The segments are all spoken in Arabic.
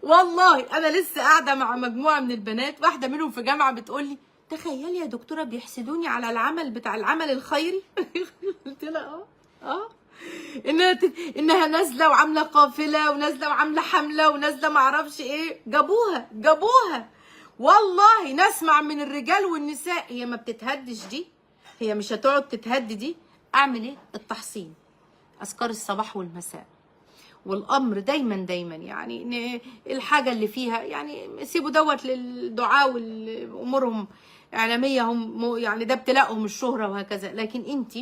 والله انا لسه قاعده مع مجموعه من البنات، واحده منهم في جامعه بتقول لي تخيلي يا دكتوره بيحسدوني على العمل بتاع العمل الخيري. قلت لها اه انها نازله وعامله قافله ونازله وعامله حمله ونازله معرفش ايه، جابوها والله. نسمع من الرجال والنساء، هي ما بتتهدش دي، هي مش هتقعد تتهد دي. اعمل ايه؟ التحصين، اذكار الصباح والمساء. والامر دايما يعني الحاجه اللي فيها يعني سيبوا دوت للدعاء والامورهم اعلاميه، هم يعني ده ابتلاءهم الشهره وهكذا، لكن انت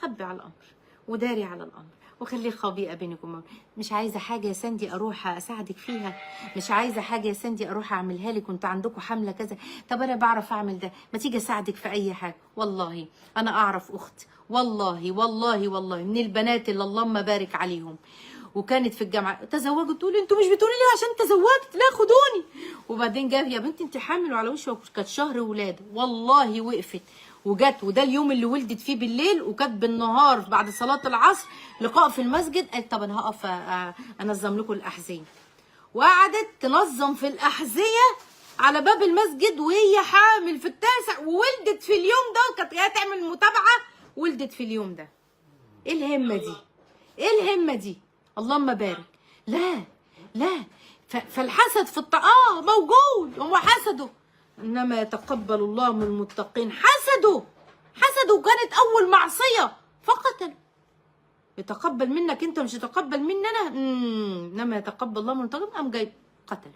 خبي على الامر وداري على الامر وخليه خبيئه بينكم. مش عايزه حاجه يا ساندي اروح اساعدك فيها، مش عايزه حاجه يا ساندي اروح اعملها لك، كنت عندكم حمله كذا، طب انا بعرف اعمل ده، ما تيجي اساعدك في اي حاجه. والله انا اعرف اخت، والله من البنات اللي اللهم بارك عليهم، وكانت في الجامعه تزوجت، تقول انتوا مش بتقولي لي عشان تزوجت، لا خدوني. وبعدين جاب يا بنتي انت حامل وعلى وشها، كانت شهر ولاده، والله وقفت وجت، وده اليوم اللي ولدت فيه بالليل، وكانت بالنهار بعد صلاه العصر لقاء في المسجد. قالت طب انا هقف انظم لكم الاحذيه، وقعدت تنظم في الاحذيه على باب المسجد وهي حامل في التاسع، وولدت في اليوم ده، وكانت جايه تعمل متابعه، ولدت في اليوم ده. ايه الهمه دي؟ ايه الهمه دي؟ اللهم بارك. لا فالحسد في موجود، هو حسده، انما يتقبل الله من المتقين. حسده كانت اول معصيه فقتل. يتقبل منك انت مش يتقبل مني انا، انما يتقبل الله من المتقين، قام جاي قتل.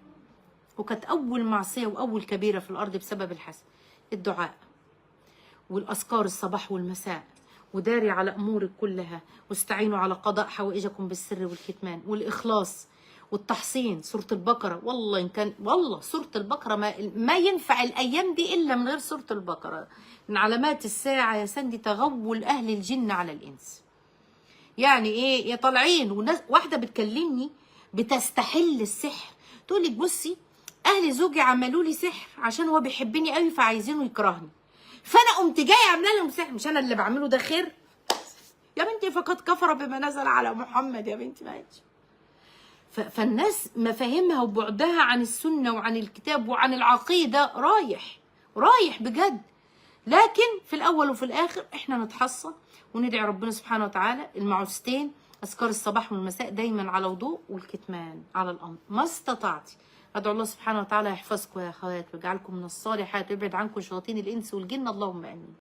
وكانت اول معصيه واول كبيره في الارض بسبب الحسد. الدعاء والاذكار الصباح والمساء، وداري على امورك كلها، واستعينوا على قضاء حوائجكم بالسر والكتمان، والاخلاص والتحصين. سوره البقره، والله ان كان والله سوره البقره ما ينفع الايام دي الا من غير سوره البقره. من علامات الساعه يا سندي تغول اهل الجن على الانس. يعني ايه؟ يا طالعين وناس، واحده بتكلمني بتستحل السحر، تقول لك بصي اهل زوجي عملوا لي سحر عشان هو بيحبني قوي فعايزينه يكرهني، فانا قمت جايه عامله لهم سحر. مش انا اللي بعمله ده خير يا بنتي؟ فقد كفر بما نزل على محمد يا بنتي. ماشي. فالناس مفاهيمها وبعدها عن السنه وعن الكتاب وعن العقيده رايح بجد. لكن في الاول وفي الاخر احنا نتحصن وندعي ربنا سبحانه وتعالى. المعوذتين، اذكار الصباح والمساء دايما على وضوء، والكتمان على الامر ما استطعتي. ادعو الله سبحانه وتعالى يحفظكم يا اخوات ويجعلكم من الصالحات ويبعد عنكم شياطين الانس والجن، اللهم امين.